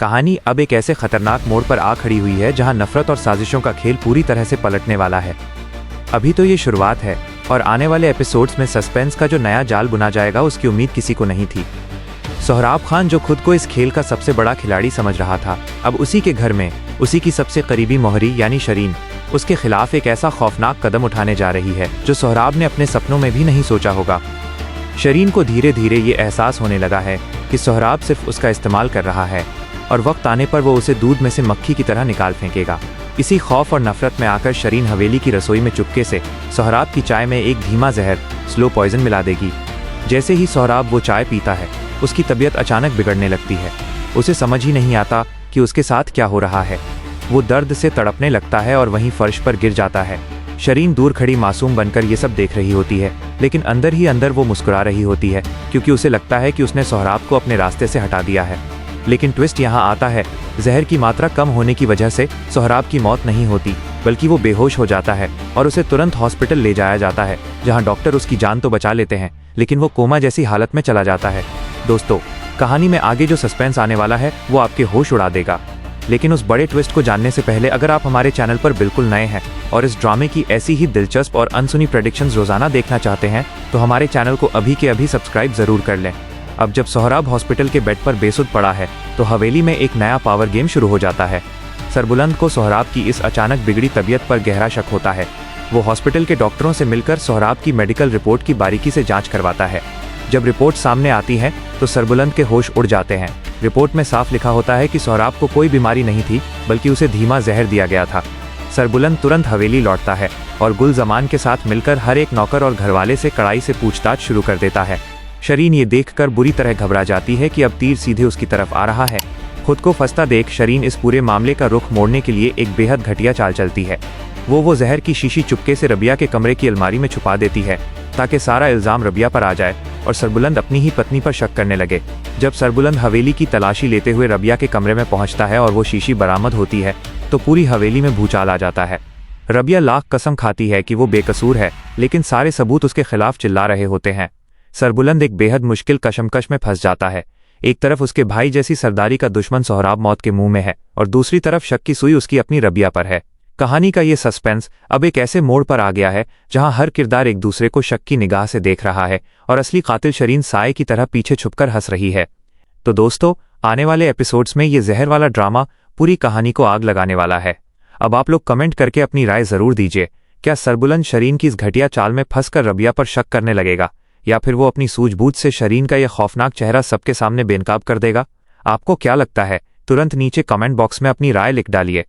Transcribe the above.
कहानी अब एक ऐसे खतरनाक मोड़ पर आ खड़ी हुई है जहां नफरत और साजिशों का खेल पूरी तरह से पलटने वाला है। अभी तो ये शुरुआत है और आने वाले एपिसोड्स में सस्पेंस का जो नया जाल बुना जाएगा उसकी उम्मीद किसी को नहीं थी। सोहराब खान जो खुद को इस खेल का सबसे बड़ा खिलाड़ी समझ रहा था, अब उसी के घर में उसी की सबसे करीबी मोहरी यानी शरीन उसके खिलाफ एक ऐसा खौफनाक कदम उठाने जा रही है जो सोहराब ने अपने सपनों में भी नहीं सोचा होगा। शरीन को धीरे धीरे ये एहसास होने लगा है कि सोहराब सिर्फ उसका इस्तेमाल कर रहा है और वक्त आने पर वो उसे दूध में से मक्खी की तरह निकाल फेंकेगा। इसी खौफ और नफरत में आकर शरीन हवेली की रसोई में चुपके से सोहराब की चाय में एक धीमा जहर स्लो पॉइजन मिला देगी। जैसे ही सोहराब वो चाय पीता है उसकी तबीयत अचानक बिगड़ने लगती है। उसे समझ ही नहीं आता कि उसके साथ क्या हो रहा है। वो दर्द से तड़पने लगता है और वहीं फर्श पर गिर जाता है। शरीन दूर खड़ी मासूम बनकर ये सब देख रही होती है, लेकिन अंदर ही अंदर वो मुस्कुरा रही होती है क्योंकि उसे लगता है कि उसने सोहराब को अपने रास्ते से हटा दिया है। लेकिन ट्विस्ट यहाँ आता है, जहर की मात्रा कम होने की वजह से सोहराब की मौत नहीं होती बल्कि वो बेहोश हो जाता है और उसे तुरंत हॉस्पिटल ले जाया जाता है, जहाँ डॉक्टर उसकी जान तो बचा लेते हैं लेकिन वो कोमा जैसी हालत में चला जाता है। दोस्तों, कहानी में आगे जो सस्पेंस आने वाला है वो आपके होश उड़ा देगा। लेकिन उस बड़े ट्विस्ट को जानने से पहले अगर आप हमारे चैनल पर बिल्कुल नए हैं और इस ड्रामे की ऐसी ही दिलचस्प और अनसुनी प्रेडिक्शंस रोजाना देखना चाहते हैं तो हमारे चैनल को अभी के अभी सब्सक्राइब जरूर कर लें। अब जब सोहराब हॉस्पिटल के बेड पर बेसुध पड़ा है तो हवेली में एक नया पावर गेम शुरू हो जाता है। सरबुलंद को सोहराब की इस अचानक बिगड़ी तबीयत पर गहरा शक होता है। वो हॉस्पिटल के डॉक्टरों से मिलकर सोहराब की मेडिकल रिपोर्ट की बारीकी से जांच करवाता है। जब रिपोर्ट सामने आती है तो सरबुलंद के होश उड़ जाते हैं। रिपोर्ट में साफ लिखा होता है कि सोहराब को कोई बीमारी नहीं थी बल्कि उसे धीमा जहर दिया गया था। सरबुलंद तुरंत हवेली लौटता है और गुल जमान के साथ मिलकर हर एक नौकर और घरवाले से कड़ाई से पूछताछ शुरू कर देता है। शरीन ये देखकर बुरी तरह घबरा जाती है कि अब तीर सीधे उसकी तरफ आ रहा है। खुद को फंसता देख शरीन इस पूरे मामले का रुख मोड़ने के लिए एक बेहद घटिया चाल चलती है। वो जहर की शीशी चुपके से रबिया के कमरे की अलमारी में छुपा देती है ताकि सारा इल्जाम रबिया पर आ जाए और सरबुलंद अपनी ही पत्नी पर शक करने लगे। जब सरबुलंद हवेली की तलाशी लेते हुए रबिया के कमरे में पहुंचता है और वो शीशी बरामद होती है तो पूरी हवेली में भूचाल आ जाता है। रबिया लाख कसम खाती है कि वो बेकसूर है, लेकिन सारे सबूत उसके खिलाफ चिल्ला रहे होते हैं। सरबुलंद एक बेहद मुश्किल कशमकश में फंस जाता है। एक तरफ उसके भाई जैसी सरदारी का दुश्मन सोहराब मौत के मुंह में है और दूसरी तरफ शक की सुई उसकी अपनी रबिया पर है। कहानी का ये सस्पेंस अब एक ऐसे मोड़ पर आ गया है जहां हर किरदार एक दूसरे को शक की निगाह से देख रहा है और असली कातिल शरीन साए की तरह पीछे छुपकर हंस रही है। तो दोस्तों, आने वाले एपिसोड्स में ये जहर वाला ड्रामा पूरी कहानी को आग लगाने वाला है। अब आप लोग कमेंट करके अपनी राय जरूर दीजिए। क्या सरबुलंद शरीन की इस घटिया चाल में फंसकर रबिया पर शक करने लगेगा या फिर वो अपनी सूझबूझ से शरीन का यह खौफनाक चेहरा सबके सामने बेनकाब कर देगा? आपको क्या लगता है? तुरंत नीचे कमेंट बॉक्स में अपनी राय लिख डालिए।